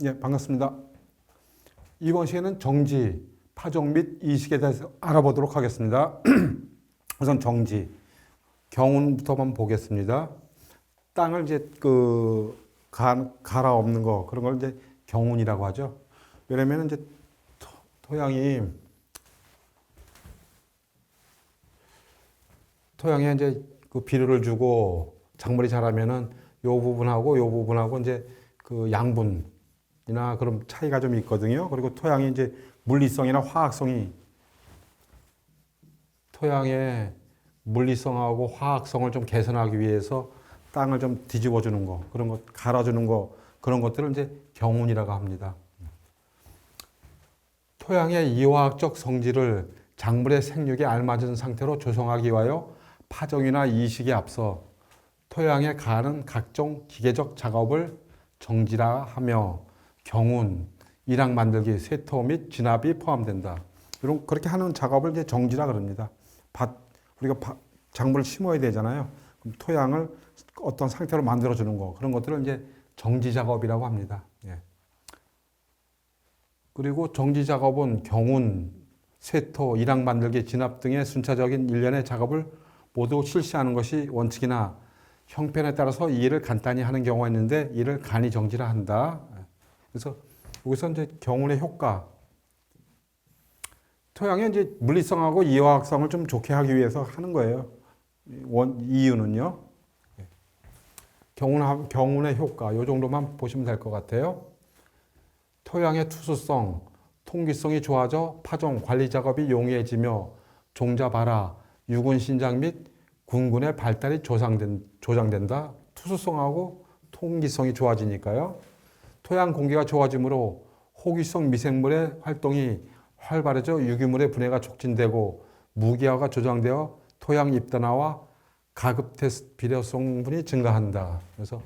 예, 반갑습니다. 이번 시간은 정지, 파종 및 이식에 대해서 알아보도록 하겠습니다. 우선 정지, 경운부터만 보겠습니다. 땅을 이제 갈아엎는 거, 그런 걸 이제 경운이라고 하죠. 왜냐면 이제 토양에 이제 그 비료를 주고 작물이 자라면은 요 부분하고 이제 그 양분이나 그런 차이가 좀 있거든요. 그리고 토양이 이제 물리성이나 화학성이 토양의 물리성하고 화학성을 좀 개선하기 위해서 땅을 좀 뒤집어 주는 거, 그런 것 갈아주는 거, 그런 것들을 이제 경운이라고 합니다. 토양의 이화학적 성질을 작물의 생육에 알맞은 상태로 조성하기 위하여 파종이나 이식에 앞서 토양에 가하는 각종 기계적 작업을 정지라 하며 경운, 일학 만들기, 쇄토 및 진압이 포함된다. 이런 그렇게 하는 작업을 이제 정지라 그럽니다. 우리가 작물을 심어야 되잖아요. 그럼 토양을 어떤 상태로 만들어 주는 거, 그런 것들을 이제 정지 작업이라고 합니다. 예. 그리고 정지 작업은 경운, 쇄토, 일학 만들기, 진압 등의 순차적인 일련의 작업을 모두 실시하는 것이 원칙이나 형편에 따라서 이 일을 간단히 하는 경우가 있는데 이를 간이 정지라 한다. 그래서 여기서 이제 경운의 효과, 토양의 이제 물리성하고 이화학성을 좀 좋게 하기 위해서 하는 거예요. 이유는요. 경운의 효과, 이 정도만 보시면 될 것 같아요. 토양의 투수성, 통기성이 좋아져 파종, 관리 작업이 용이해지며 종자 발화, 유군 신장 및 군군의 발달이 조장된다. 투수성하고 통기성이 좋아지니까요. 토양 공기가 좋아지므로 호기성 미생물의 활동이 활발해져 유기물의 분해가 촉진되고 무기화가 조장되어 토양 입단화와 가급테스 비료 성분이 증가한다. 그래서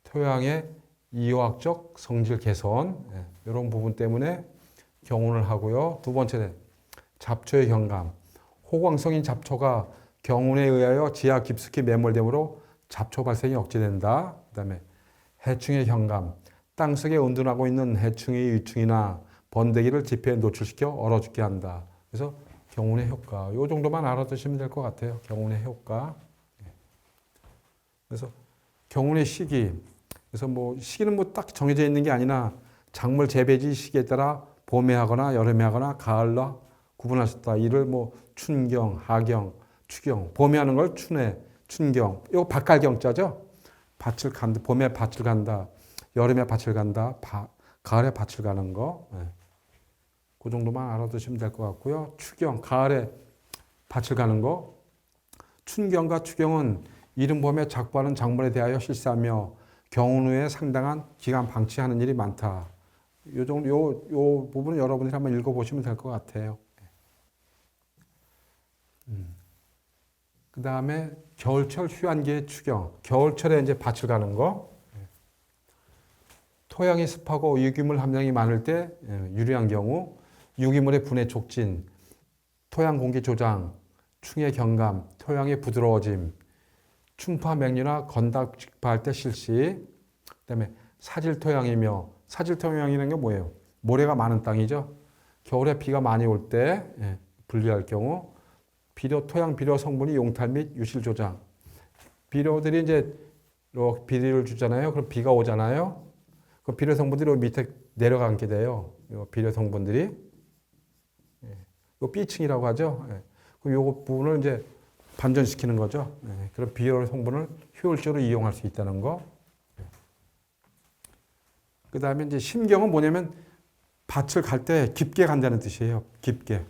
토양의 이화학적 성질 개선, 이런 부분 때문에 경운을 하고요. 두 번째, 잡초의 경감. 호광성인 잡초가 경운에 의하여 지하 깊숙이 매몰되므로 잡초 발생이 억제된다. 그 다음에 해충의 경감. 땅속에 은둔하고 있는 해충의 유충이나 번데기를 지표에 노출시켜 얼어 죽게 한다. 그래서 경운의 효과. 이 정도만 알아두시면 될 것 같아요. 경운의 효과. 그래서 경운의 시기. 그래서 뭐 시기는 뭐 딱 정해져 있는 게 아니라 작물 재배지 시기에 따라 봄에 하거나 여름에 하거나 가을로 구분할 수 있다. 이를 뭐 춘경, 하경, 추경. 봄에 하는 걸 춘해, 춘경. 이거 밭갈경자죠. 밭을 간다. 봄에 밭을 간다. 여름에 밭을 간다. 가을에 밭을 가는 거. 그 정도만 알아두시면 될 것 같고요. 추경, 가을에 밭을 가는 거. 춘경과 추경은 이른 봄에 작부하는 작물에 대하여 실시하며 경운 후에 상당한 기간 방치하는 일이 많다. 요 부분은 여러분들이 한번 읽어보시면 될 것 같아요. 그 다음에 겨울철 휴한기의 추경. 겨울철에 이제 밭을 가는 거. 토양이 습하고 유기물 함량이 많을 때 유리한 경우 유기물의 분해 촉진, 토양 공기 조장, 충의 경감, 토양의 부드러워짐, 충파 맹류나 건답 직파할 때 실시. 그다음에 사질 토양이며 사질 토양이라는 게 뭐예요? 모래가 많은 땅이죠. 겨울에 비가 많이 올 때 분리할 경우 토양 비료 성분이 용탈 및 유실 조장. 비료들이 이제 비료를 주잖아요. 그럼 비가 오잖아요. 그 비료 성분들이 밑에 내려가게 돼요. 비료 성분들이. 이 B층이라고 하죠. 그럼 이 부분을 이제 반전시키는 거죠. 그런 비료 성분을 효율적으로 이용할 수 있다는 거. 그 다음에 이제 심경은 뭐냐면 밭을 갈 때 깊게 간다는 뜻이에요. 깊게.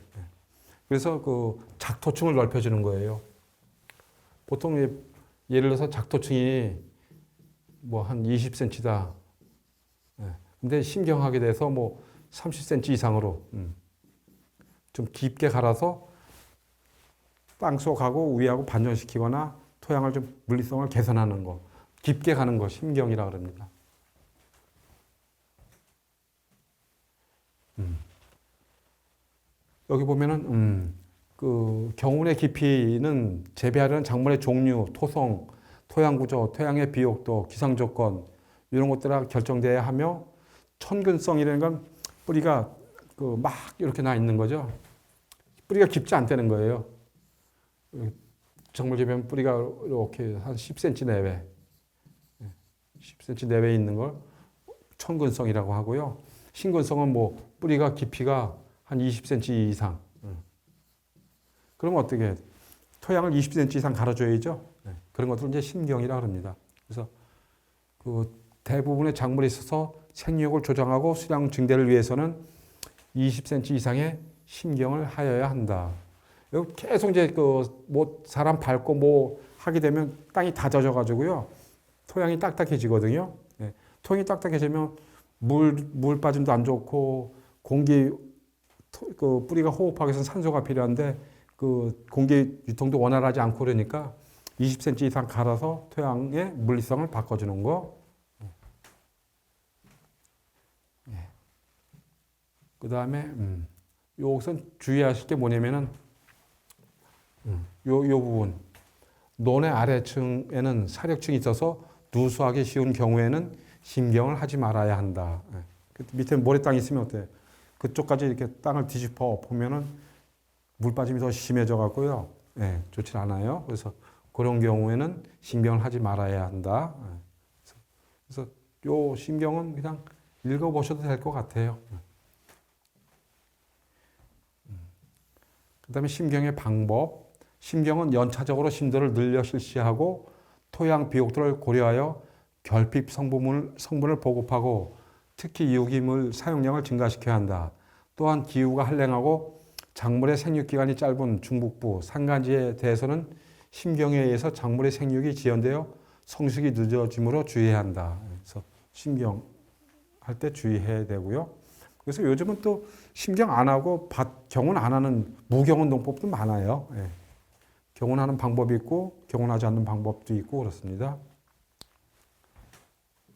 그래서 그 작토층을 넓혀주는 거예요. 보통 예를 들어서 작토층이 뭐 한 20cm다. 근데 심경하게 돼서 뭐 30cm 이상으로 좀 깊게 갈아서 땅속하고 위하고 반전시키거나 토양을 좀 물리성을 개선하는 거. 깊게 가는 거 심경이라고 합니다. 여기 보면은 그 경운의 깊이는 재배하려는 작물의 종류, 토성, 토양 구조, 토양의 비옥도, 기상 조건 이런 것들이 결정돼야 하며 천근성이라는 건 뿌리가 막 이렇게 나 있는 거죠. 뿌리가 깊지 않다는 거예요. 작물에 보면 뿌리가 이렇게 한 10cm 내외, 10cm 내외에 있는 걸 천근성이라고 하고요. 신근성은 뭐 뿌리가 깊이가 한 20cm 이상. 그러면 어떻게 토양을 20cm 이상 갈아줘야죠. 그런 것들을 이제 심경이라고 합니다. 그래서 그 대부분의 작물에 있어서 생육을 조정하고 수량 증대를 위해서는 20cm 이상의 심경을 하여야 한다. 계속 이제 뭐 사람 밟고 뭐 하게 되면 땅이 다 젖어가지고요. 토양이 딱딱해지거든요. 토양이 딱딱해지면 물 빠짐도 안 좋고 공기 뿌리가 호흡하기 위해서 산소가 필요한데 공기 유통도 원활하지 않고 그러니까 20cm 이상 갈아서 토양의 물리성을 바꿔주는 거. 그 다음에 여기서 주의하실 게 뭐냐면은 요 부분 논의 아래층에는 사력층이 있어서 누수하기 쉬운 경우에는 심경을 하지 말아야 한다. 밑에 모래땅이 있으면 어때요? 그쪽까지 이렇게 땅을 뒤집어 보면은 물 빠짐이 더 심해져 갖고요. 좋지 않아요. 그래서 그런 경우에는 심경을 하지 말아야 한다. 그래서 요 심경은 그냥 읽어보셔도 될 것 같아요. 그 다음에 심경의 방법. 심경은 연차적으로 심도를 늘려 실시하고 토양 비옥들을 고려하여 결핍 성분을 보급하고 특히 유기물 사용량을 증가시켜야 한다. 또한 기후가 한랭하고 작물의 생육기간이 짧은 중북부 산간지에 대해서는 심경에 의해서 작물의 생육이 지연되어 성숙이 늦어짐으로 주의해야 한다. 그래서 심경할 때 주의해야 되고요. 그래서 요즘은 또 심경 안 하고 경운 안 하는 무경운 농법도 많아요. 경운하는 방법이 있고 경운하지 않는 방법도 있고 그렇습니다.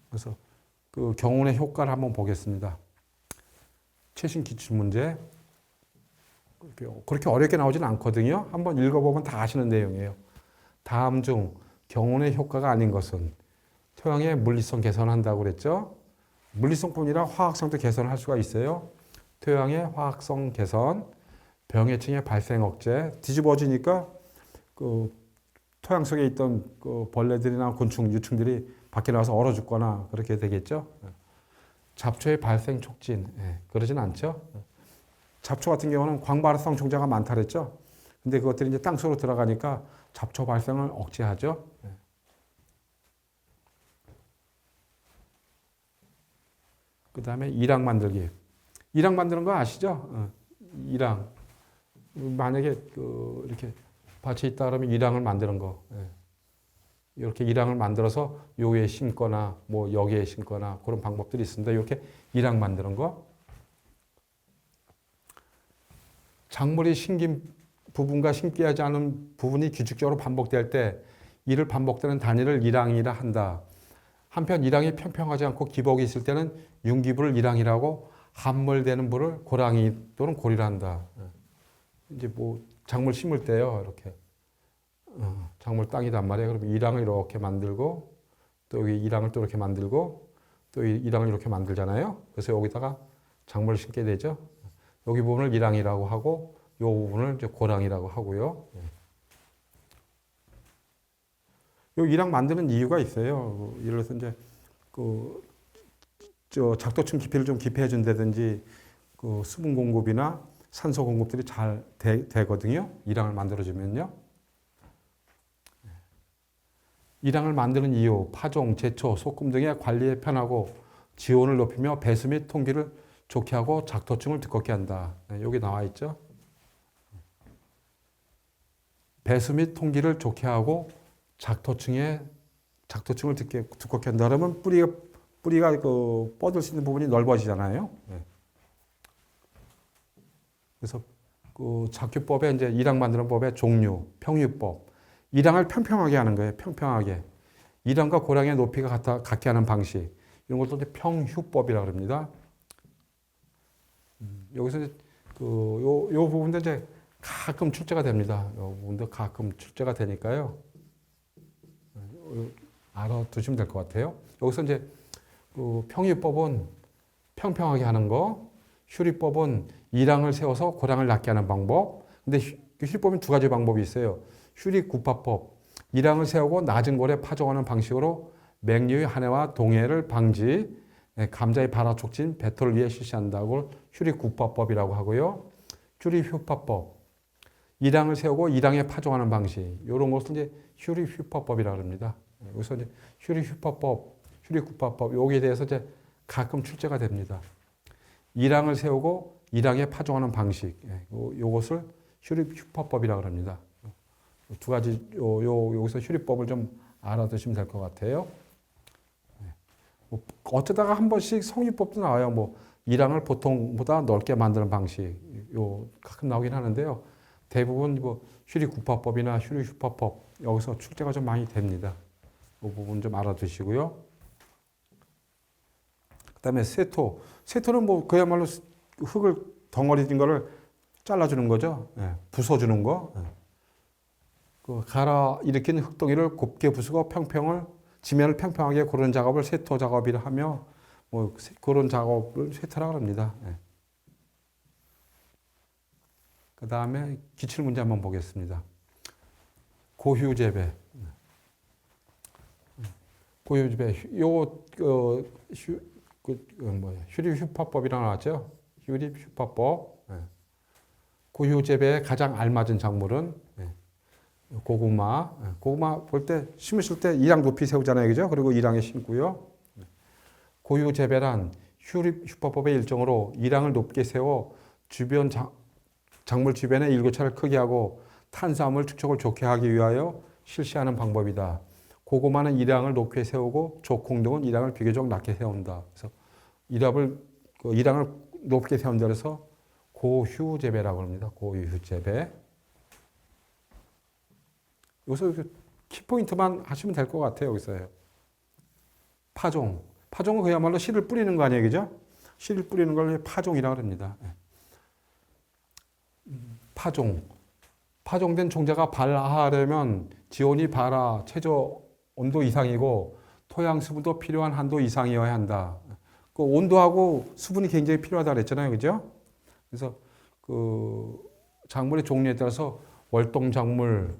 그래서 그 경운의 효과를 한번 보겠습니다. 최신 기출문제. 그렇게 어렵게 나오지는 않거든요. 한번 읽어보면 다 아시는 내용이에요. 다음 중 경운의 효과가 아닌 것은 토양의 물리성 개선한다고 그랬죠. 물리성뿐이라 화학성도 개선할 수가 있어요. 토양의 화학성 개선, 병해충의 발생 억제, 뒤집어지니까 그 토양 속에 있던 그 벌레들이나 곤충, 유충들이 밖에 나와서 얼어 죽거나 그렇게 되겠죠. 잡초의 발생 촉진, 그러진 않죠. 잡초 같은 경우는 광발성 종자가 많다 그랬죠. 근데 그것들이 이제 땅속으로 들어가니까 잡초 발생을 억제하죠. 그 다음에 이랑 만들기. 이랑 만드는 거 아시죠? 이랑. 만약에 이렇게 밭이 있다 그러면 이랑을 만드는 거. 이렇게 이랑을 만들어서 요에 심거나 뭐 여기에 심거나 그런 방법들이 있습니다. 이렇게 이랑 만드는 거. 작물이 심긴 부분과 심기 하지 않은 부분이 규칙적으로 반복될 때 이를 반복되는 단위를 이랑이라 한다. 한편 이랑이 평평하지 않고 기복이 있을 때는 융기부를 이랑이라고 함몰되는 부를 고랑이 또는 고리라 한다. 이제 뭐 작물 심을 때요, 이렇게 작물 땅이단 말이에요. 그러면 이랑을 이렇게 만들고 또 여기 이랑을 또 이렇게 만들고 또 이랑을 이렇게 만들잖아요. 그래서 여기다가 작물을 심게 되죠. 여기 부분을 이랑이라고 하고 이 부분을 이제 고랑이라고 하고요. 이 이랑 만드는 이유가 있어요. 예를 들어서 이제 작도층 깊이를 좀 깊이해 준다든지 수분 공급이나 산소 공급들이 잘 되거든요. 이랑을 만들어 주면요. 이랑을 만드는 이유, 파종, 제초, 소금 등의 관리에 편하고 지온을 높이며 배수 및 통기를 좋게 하고 작토층을 두껍게 한다. 여기 나와 있죠. 배수 및 통기를 좋게 하고 작토층을 두껍게 한다. 그러면 뿌리가 뻗을 수 있는 부분이 넓어지잖아요. 그래서 작규법에 이제 이랑 만드는 법의 종류, 평유법. 이랑을 평평하게 하는 거예요. 평평하게. 이랑과 고랑의 높이가 같게 하는 방식. 이런 것도 이제 평휴법이라고 합니다. 여기서 이제 요 부분도 이제 가끔 출제가 됩니다. 요 부분도 가끔 출제가 되니까요. 알아두시면 될 것 같아요. 여기서 이제 평유법은 평평하게 하는 거. 휴리법은 이랑을 세워서 고랑을 낮게 하는 방법. 근데 휴리법은 두 가지 방법이 있어요. 휴리구파법. 이랑을 세우고 낮은 골에 파종하는 방식으로 맹류의 한해와 동해를 방지, 감자의 발화 촉진, 배토를 위해 실시한다고 휴리구파법이라고 하고요. 휴리휴파법. 이랑을 세우고 이랑에 파종하는 방식. 이런 것을 이제 휴리휴파법이라고 합니다. 여기서 이제 휴리휴파법, 휴리구파법, 여기에 대해서 이제 가끔 출제가 됩니다. 이랑을 세우고 이랑에 파종하는 방식. 요것을 휴리휴파법이라고 합니다. 두 가지, 여기서 휴리법을 좀 알아두시면 될 것 같아요. 어쩌다가 한 번씩 성유법도 나와요. 뭐, 이랑을 보통보다 넓게 만드는 방식. 가끔 나오긴 하는데요. 대부분 뭐, 휴리구파법이나 휴리휴파법, 여기서 출제가 좀 많이 됩니다. 그 부분 좀 알아두시고요. 그 다음에 세토. 세토는 뭐, 그야말로 흙을 덩어리 진 거를 잘라주는 거죠. 부숴주는 거. 그 갈아 일으킨 흙덩이를 곱게 부수고 지면을 평평하게 고르는 작업을 세토 작업이라 하며 뭐 그런 작업을 세토라고 합니다. 그 다음에 기출 문제 한번 보겠습니다. 고휴재배. 고휴재배. 휴리휴파법이라고 나왔죠. 휴리휴파법. 고휴재배에 가장 알맞은 작물은 고구마. 고구마 볼 때 심으실 때 이랑 높이 세우잖아요. 그죠? 그리고 이랑에 심고요. 고유 재배란 휴법법의 일종으로 이랑을 높게 세워 주변 작물 주변에 일교차를 크게 하고 탄수화물 축적을 좋게 하기 위하여 실시하는 방법이다. 고구마는 이랑을 높게 세우고 조콩 등은 이랑을 비교적 낮게 세운다. 그래서 이랑을 높게 세운다 그래서 고휴 재배라고 합니다. 고휴 재배. 여기서 키포인트만 하시면 될 것 같아요. 여기서요. 파종. 파종은 그야말로 씨를 뿌리는 거 아니에요. 그죠? 씨를 뿌리는 걸 파종이라고 합니다. 파종. 파종된 종자가 발화하려면 지온이 발화, 최저 온도 이상이고 토양 수분도 필요한 한도 이상이어야 한다. 그 온도하고 수분이 굉장히 필요하다고 그랬잖아요. 그죠? 그래서 그 작물의 종류에 따라서 월동 작물,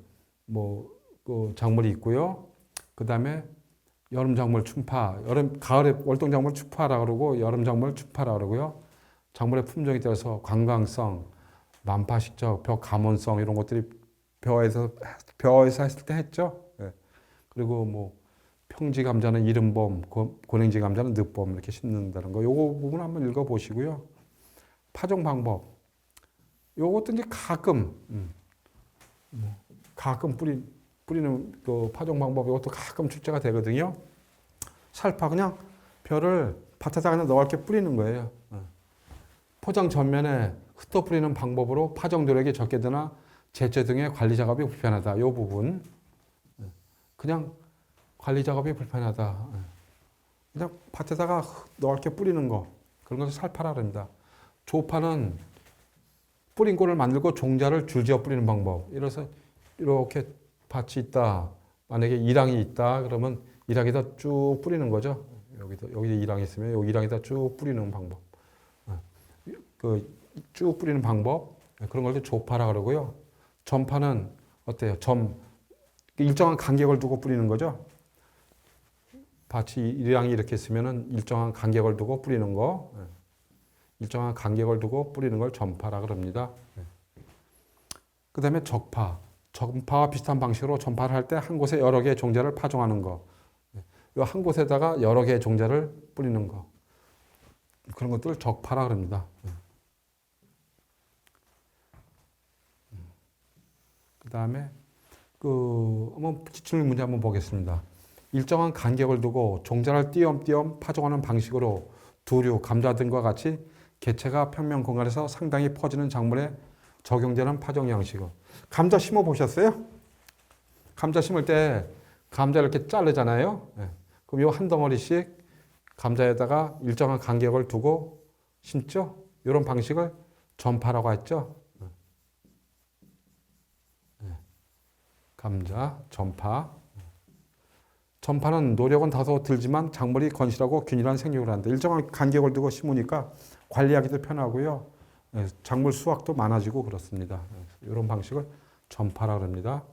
그 작물이 있고요. 그 다음에 여름 작물 춘파, 가을에 월동 작물 춘파라고 그러고 여름 작물 춘파라고 그러고요. 작물의 품종에 따라서 관광성, 난파식적, 벼 감원성 이런 것들이 벼에서 했을 때 했죠. 그리고 뭐 평지 감자는 이른봄, 고냉지 감자는 늦봄 이렇게 심는다는 거. 요거 부분 한번 읽어 보시고요. 파종 방법. 요것도 이제 가끔 뿌리는 그 파종 방법 이것도 가끔 출제가 되거든요. 살파 그냥 벼를 밭에다 그냥 넣어 이렇게 뿌리는 거예요. 포장 전면에 흩어 뿌리는 방법으로 파종 도력이 적게 드나 제초 등의 관리 작업이 불편하다. 이 부분 그냥 관리 작업이 불편하다. 그냥 밭에다가 넣어 이렇게 뿌리는 거 그런 것을 살파라 합니다. 조파는 뿌린 꼴을 만들고 종자를 줄지어 뿌리는 방법. 이래서 이렇게 밭이 있다. 만약에 이랑이 있다. 그러면 이랑에다 쭉 뿌리는 거죠. 여기 이랑이 있으면 여기 이랑에다 쭉 뿌리는 방법. 쭉 뿌리는 방법. 그런 걸 조파라 그러고요. 점파는 어때요? 일정한 간격을 두고 뿌리는 거죠. 밭이 이랑이 이렇게 있으면 일정한 간격을 두고 뿌리는 거. 일정한 간격을 두고 뿌리는 걸 점파라 그럽니다. 그 다음에 적파. 전파와 비슷한 방식으로 전파를 할 때 한 곳에 여러 개의 종자를 파종하는 거. 한 곳에다가 여러 개의 종자를 뿌리는 거. 그런 것들을 적파라 그럽니다. 그 다음에 한번 기출 문제 한번 보겠습니다. 일정한 간격을 두고 종자를 띄엄띄엄 파종하는 방식으로 두류, 감자 등과 같이 개체가 평면 공간에서 상당히 퍼지는 작물에 적용되는 파종 양식은. 감자 심어 보셨어요? 감자 심을 때 감자를 이렇게 자르잖아요. 그럼 요 한 덩어리씩 감자에다가 일정한 간격을 두고 심죠. 이런 방식을 전파라고 했죠. 감자, 전파. 전파는 노력은 다소 들지만 작물이 건실하고 균일한 생육을 한다. 일정한 간격을 두고 심으니까 관리하기도 편하고요. 예, 작물 수확도 많아지고 그렇습니다. 이런 방식을 전파라 합니다.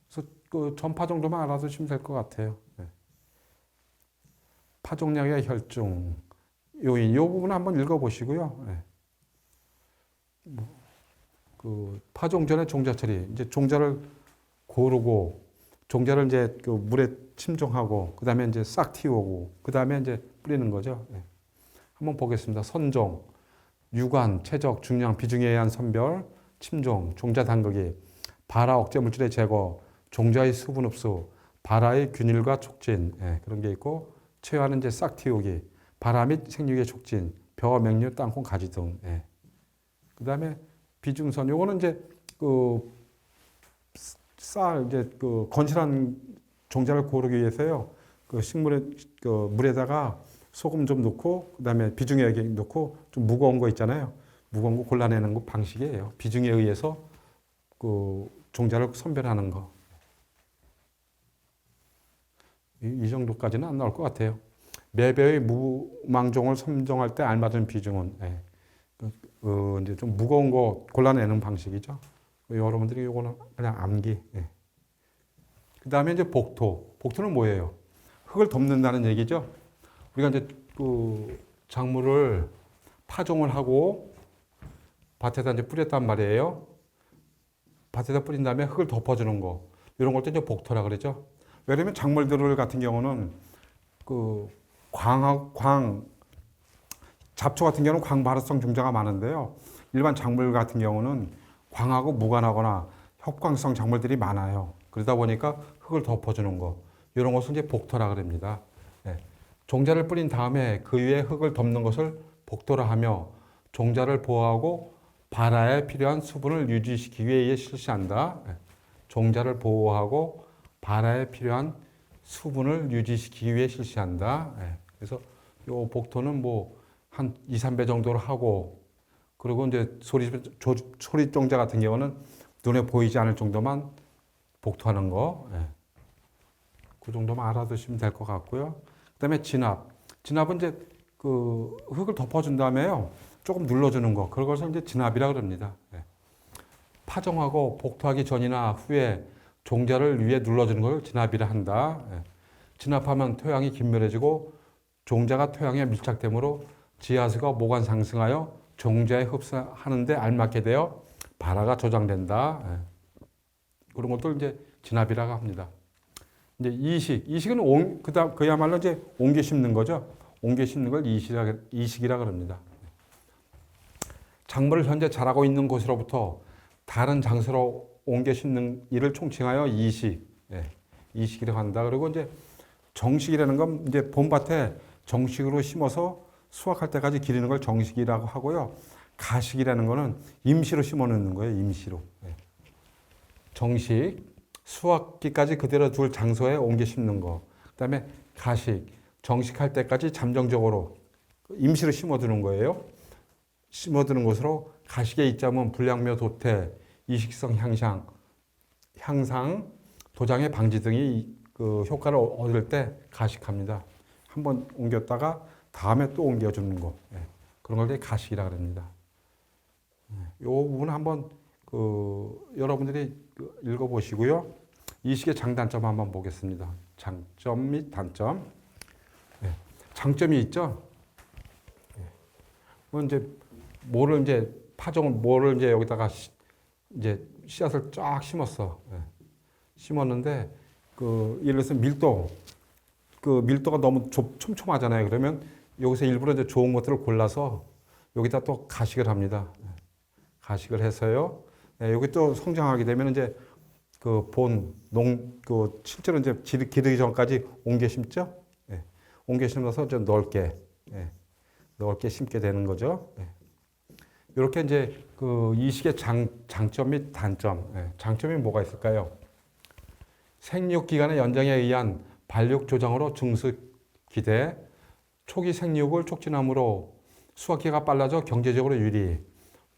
그래서 그 전파 정도만 알아두시면 될 것 같아요. 예. 파종량의 혈중 요인, 이 부분 한번 읽어보시고요. 예. 그 파종 전에 종자 처리, 이제 종자를 고르고 종자를 이제 그 물에 침종하고 그 다음에 이제 싹 틔우고 그 다음에 이제 뿌리는 거죠. 예. 한번 보겠습니다. 선종, 유관, 최적, 중량, 비중에 의한 선별, 침종, 종자 담그기, 발화 억제 물질의 제거, 종자의 수분 흡수, 발화의 균일과 촉진, 예, 그런 게 있고, 최화는 이제 싹 틔우기, 발화 및 생육의 촉진, 벼, 맹류, 땅콩, 가지 등. 예. 그 다음에 비중선, 요거는 이제 그 이제 그 건실한 종자를 고르기 위해서요. 그 식물에 그 물에다가 소금 좀 넣고 그다음에 비중에 넣고 좀 무거운 거 있잖아요. 무거운 거 골라내는 거 방식이에요. 비중에 의해서 그 종자를 선별하는 거. 이 정도까지는 안 나올 것 같아요. 매배의 무망종을 선정할 때 알맞은 비중은 예. 이제 좀 무거운 거 골라내는 방식이죠. 여러분들이 요거는 그냥 암기. 예. 그 다음에 이제 복토. 복토는 뭐예요? 흙을 덮는다는 얘기죠. 우리가 이제 그 작물을 파종을 하고 밭에다 이제 뿌렸단 말이에요. 밭에다 뿌린 다음에 흙을 덮어주는 거. 이런 걸 또 이제 복토라 그러죠. 왜냐면 작물들 같은 경우는 그 잡초 같은 경우는 광발효성 종자가 많은데요. 일반 작물 같은 경우는 광하고 무관하거나 협광성 작물들이 많아요. 그러다 보니까 흙을 덮어주는 거. 이런 것을 이제 복토라 그럽니다. 예. 종자를 뿌린 다음에 그 위에 흙을 덮는 것을 복토라 하며 종자를 보호하고 발화에 필요한 수분을 유지시키기 위해 실시한다. 예. 종자를 보호하고 발화에 필요한 수분을 유지시키기 위해 실시한다. 예. 그래서 요 복토는 뭐 한 2, 3배 정도로 하고 그리고 이제 소리종자 같은 경우는 눈에 보이지 않을 정도만 복토하는 거. 예. 그 정도만 알아두시면 될 것 같고요. 그 다음에 진압. 진압은 이제 그 흙을 덮어준 다음에요. 조금 눌러주는 거. 그것을 이제 진압이라고 합니다. 예. 파종하고 복토하기 전이나 후에 종자를 위에 눌러주는 걸 진압이라 한다. 예. 진압하면 토양이 긴밀해지고 종자가 토양에 밀착되므로 지하수가 모관 상승하여 종자에 흡수하는 데 알맞게 되어 발화가 조장된다. 예. 그런 것들 이제 진압이라고 합니다. 이제 이식은 그야말로 이제 옮겨 심는 거죠. 옮겨 심는 걸 이식이라고 합니다. 작물을 현재 자라고 있는 곳으로부터 다른 장소로 옮겨 심는 일을 총칭하여 이식, 예, 이식이라고 한다. 그리고 이제 정식이라는 건 이제 봄밭에 정식으로 심어서 수확할 때까지 기르는 걸 정식이라고 하고요. 가식이라는 거는 임시로 심어 놓는 거예요. 임시로. 예. 정식, 수확기까지 그대로 둘 장소에 옮겨 심는 거. 그다음에 가식, 정식할 때까지 잠정적으로 임시로 심어두는 거예요. 심어두는 것으로 가식의 이점은 불량묘 도태, 이식성 향상, 도장의 방지 등이 그 효과를 얻을 때 가식합니다. 한번 옮겼다가 다음에 또 옮겨주는 거. 예. 그런 걸 가식이라고 합니다. 이 부분 한번 여러분들이 읽어보시고요. 이식의 장단점 한번 보겠습니다. 장점 및 단점. 예. 장점이 있죠. 예. 이제 뭐를 이제 여기다가 이제 씨앗을 쫙 심었어. 예. 심었는데 예를 들어서 밀도가 너무 촘촘하잖아요. 그러면 여기서 일부러 이제 좋은 것들을 골라서 여기다 또 가식을 합니다. 가식을 해서요. 예, 여기 또 성장하게 되면 이제 실제로 이제 기르기 전까지 옮겨 심죠. 예. 옮겨 심어서 좀 넓게 심게 되는 거죠. 예. 이렇게 이제 이식의 장점 및 단점. 예. 장점이 뭐가 있을까요? 생육 기간의 연장에 의한 발육 조정으로 증수 기대, 초기 생육을 촉진함으로 수확기가 빨라져 경제적으로 유리,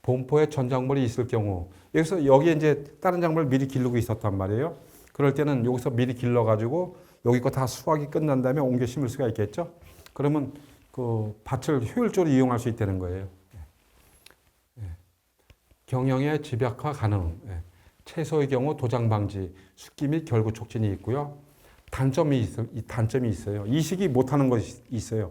본포에 전작물이 있을 경우, 여기에 이제 다른 작물을 미리 기르고 있었단 말이에요. 그럴 때는 여기서 미리 길러가지고 여기 거 다 수확이 끝난 다음에 옮겨 심을 수가 있겠죠. 그러면 그 밭을 효율적으로 이용할 수 있다는 거예요. 경영의 집약화 가능. 채소의 경우 도장 방지, 숙기 및 결구 촉진이 있고요. 단점이 있어요. 이식이 못하는 것이 있어요.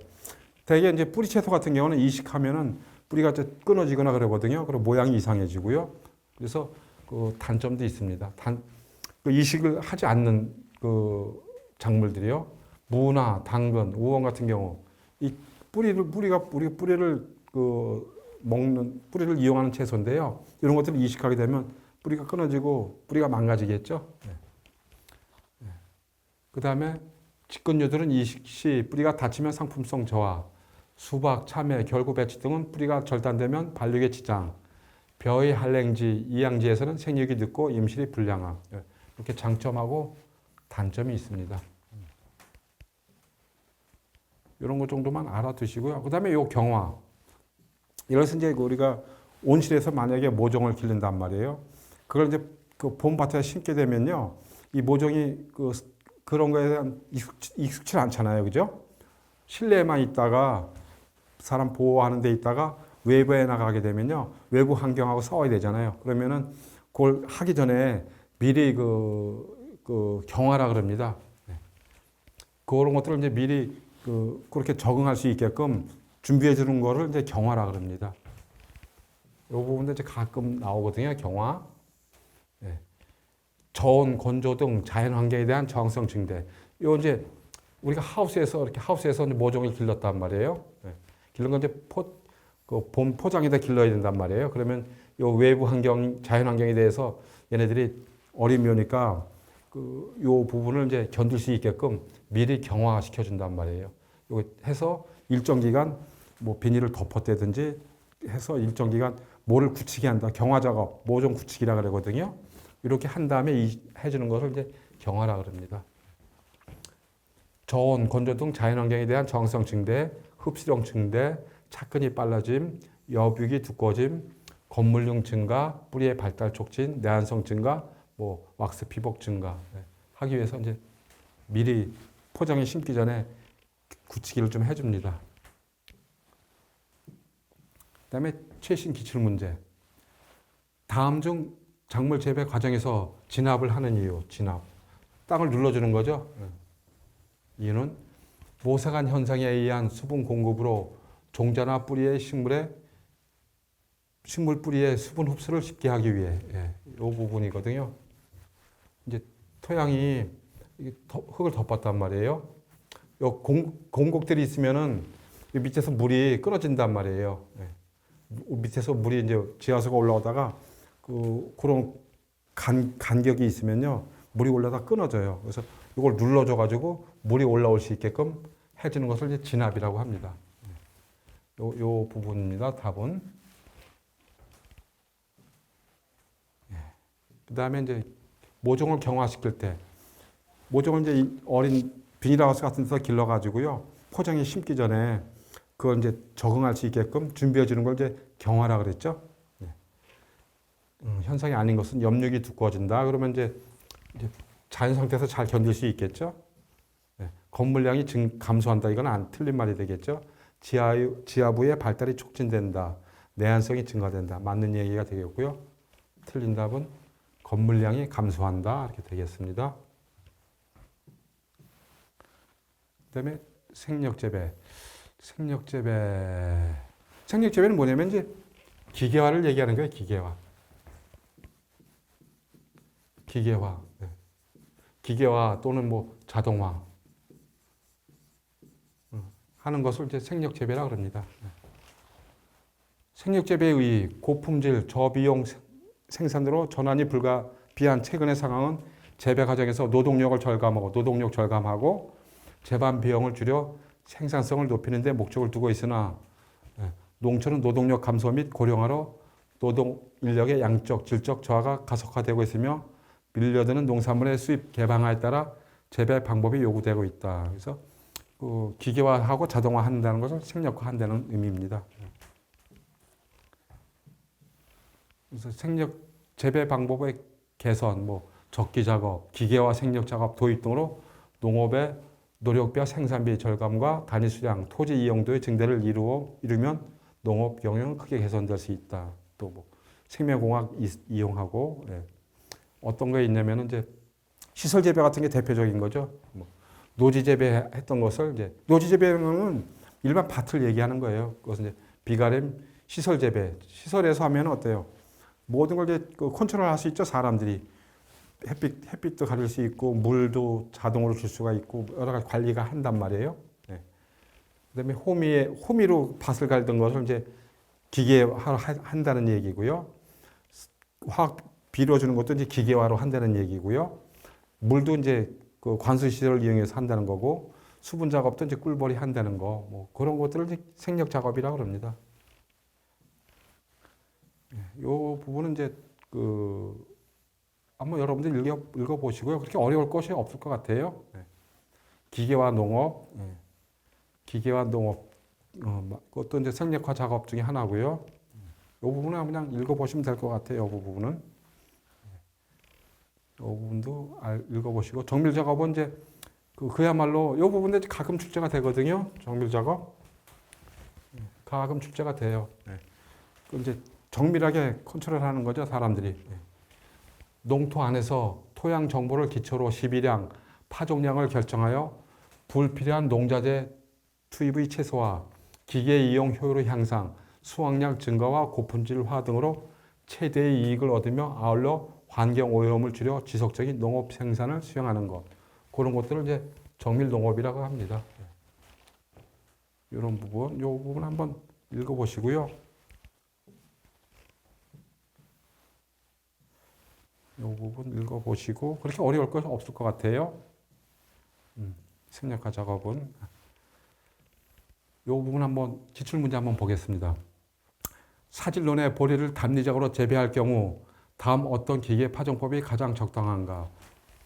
대개 이제 뿌리 채소 같은 경우는 이식하면은 뿌리가 끊어지거나 그러거든요. 그리고 모양이 이상해지고요. 그래서 그 단점도 있습니다. 그 이식을 하지 않는 그 작물들이요. 무나 당근, 우엉 같은 경우 이 뿌리가 우리가 뿌리를 먹는 뿌리를 이용하는 채소인데요. 이런 것들을 이식하게 되면 뿌리가 끊어지고 뿌리가 망가지겠죠. 그 다음에 직근류들은 이식 시 뿌리가 다치면 상품성 저하, 수박, 참외, 결구, 배추 등은 뿌리가 절단되면 발육에 지장, 벼의 한랭지, 이양지에서는 생육이 늦고 임실이 불량함. 이렇게 장점하고 단점이 있습니다. 이런 것 정도만 알아두시고요. 그 다음에 요 경화. 이것은 이제 우리가 온실에서 만약에 모종을 기른단 말이에요. 그걸 이제 그 봄밭에 심게 되면요. 이 모종이 그런 거에 대한 익숙치 않잖아요. 그죠? 실내에만 있다가 사람 보호하는 데 있다가 외부에 나가게 되면요. 외부 환경하고 싸워야 되잖아요. 그러면은 그걸 하기 전에 미리 그 경화라 그럽니다. 그런 것들을 이제 미리 그렇게 적응할 수 있게끔 준비해 주는 거를 이제 경화라 그럽니다. 이 부분도 이제 가끔 나오거든요. 경화. 저온, 건조 등 자연 환경에 대한 저항성 증대. 요 이제 우리가 하우스에서 모종을 길렀단 말이에요. 길른 건 이제 봄 포장에다 길러야 된단 말이에요. 그러면 요 외부 환경, 자연 환경에 대해서 얘네들이 어림이 오니까 요 부분을 이제 견딜 수 있게끔 미리 경화시켜 준단 말이에요. 요거 해서 일정 기간 뭐 비닐을 덮었다든지 해서 일정 기간 모를 굳히게 한다. 경화 작업, 모종 굳히기라 그러거든요. 이렇게 한 다음에 해주는 것을 이제 경화라 그럽니다. 저온, 건조 등 자연환경에 대한 저항성 증대, 흡수력 증대, 차근이 빨라짐, 여육이 두꺼워짐, 건물용 증가, 뿌리의 발달 촉진, 내한성 증가, 뭐 왁스 피복 증가 하기 위해서 이제 미리 포장에 심기 전에 굳히기를 좀 해줍니다. 그다음에 최신 기출 문제. 다음 중 작물 재배 과정에서 진압을 하는 이유, 진압. 땅을 눌러주는 거죠. 이유는 모세관 현상에 의한 수분 공급으로 종자나 뿌리의 식물 뿌리의 수분 흡수를 쉽게 하기 위해 이 부분이거든요. 이제 토양이 흙을 덮었단 말이에요. 요 공곡들이 있으면은 밑에서 물이 끊어진단 말이에요. 밑에서 물이 이제 지하수가 올라오다가 그런 간격이 있으면요 물이 올라다 끊어져요. 그래서 이걸 눌러줘 가지고 물이 올라올 수 있게끔 해주는 것을 이제 진압이라고 합니다. 요 부분입니다. 답은. 그 다음에 이제 모종을 경화시킬 때 모종을 이제 어린 비닐하우스 같은 데서 길러 가지고요 포장에 심기 전에 그걸 이제 적응할 수 있게끔 준비해 주는 걸 이제 경화라 그랬죠. 현상이 아닌 것은 염육이 두꺼워진다. 그러면 이제 자연 상태에서 잘 견딜 수 있겠죠. 건물량이 감소한다. 이건 틀린 말이 되겠죠. 지하부의 발달이 촉진된다. 내한성이 증가된다. 맞는 얘기가 되겠고요. 틀린 답은 건물량이 감소한다. 이렇게 되겠습니다. 그다음에 생력재배. 생력재배는 뭐냐면 이제 기계화를 얘기하는 거예요. 기계화 또는 뭐 자동화 하는 것을 이제 생력재배라 그럽니다. 생력재배의 고품질 저비용 생산으로 전환이 불가피한 최근의 상황은 재배 과정에서 노동력 절감하고 재반 비용을 줄여 생산성을 높이는 데 목적을 두고 있으나 농촌은 노동력 감소 및 고령화로 노동 인력의 양적, 질적 저하가 가속화되고 있으며 밀려드는 농산물의 수입 개방화에 따라 재배 방법이 요구되고 있다. 그래서 기계화하고 자동화한다는 것을 생력화한다는 의미입니다. 그래서 재배 방법의 개선, 적기 작업, 기계화 생력 작업 도입 등으로 농업의 노력비와 생산비 절감과 단위 수량, 토지 이용도의 증대를 이루면 농업 경영은 크게 개선될 수 있다. 또 뭐 생명공학 이용하고 어떤 게 있냐면은 이제 시설 재배 같은 게 대표적인 거죠. 뭐 노지 재배했던 것을 이제 노지 재배는 일반 밭을 얘기하는 거예요. 그것은 이제 비가림 시설 재배, 시설에서 하면 어때요? 모든 걸 이제 컨트롤할 수 있죠. 사람들이 햇빛도 가릴 수 있고 물도 자동으로 줄 수가 있고 여러 가지 관리가 한단 말이에요. 그다음에 호미로 밭을 갈던 것을 이제 기계화로 한다는 얘기고요. 화학 비료 주는 것도 이제 기계화로 한다는 얘기고요. 물도 이제 그 관수 시설을 이용해서 한다는 거고 수분 작업도 이제 꿀벌이 한다는 거, 뭐 그런 것들을 이제 생력 작업이라고 합니다. 이 부분은 이제 한번 여러분들 읽어보시고요. 그렇게 어려울 것이 없을 것 같아요. 기계화 농업, 기계화 농업, 그것도 이제 생력화 작업 중에 하나고요. 이 부분은 그냥 읽어보시면 될 것 같아요. 이 부분은. 이 부분도 읽어보시고 정밀 작업은 이제 그야말로 이 부분도 가끔 출제가 되거든요. 정밀 작업 가끔 출제가 돼요. 그럼 이제 정밀하게 컨트롤하는 거죠, 사람들이. 농토 안에서 토양 정보를 기초로 시비량, 파종량을 결정하여 불필요한 농자재 투입의 최소화, 기계 이용 효율의 향상, 수확량 증가와 고품질화 등으로 최대의 이익을 얻으며 아울러 환경 오염을 줄여 지속적인 농업 생산을 수행하는 것. 그런 것들을 이제 정밀 농업이라고 합니다. 이런 부분, 이 부분 한번 읽어보시고요. 이 부분 읽어보시고 그렇게 어려울 것이 없을 것 같아요. 생략화 작업은. 이 부분 한번 기출문제 한번 보겠습니다. 사질론의 보리를 단리적으로 재배할 경우 다음 어떤 기계 파종법이 가장 적당한가?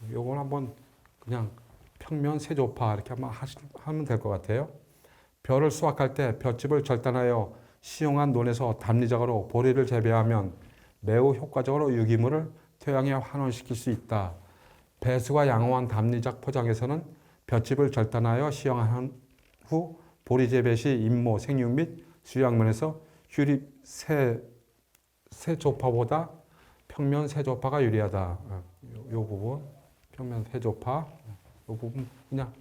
이건 한번 그냥 평면 세조파 이렇게 한번 하면 될 것 같아요. 벼를 수확할 때 벼집을 절단하여 시용한 논에서 단리적으로 보리를 재배하면 매우 효과적으로 유기물을 토양에 환원시킬 수 있다. 배수가 양호한 단리작 포장에서는 벼집을 절단하여 시용한 후 보리 재배 시 임모, 생육 및 수량면에서 휴립 세조파보다 평면 세조파가 유리하다. 이 부분 평면 세조파 이 부분 그냥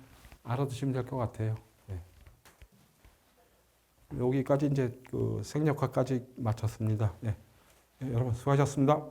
알아두시면 될 것 같아요. 여기까지 이제 생략화까지 마쳤습니다. 여러분 수고하셨습니다.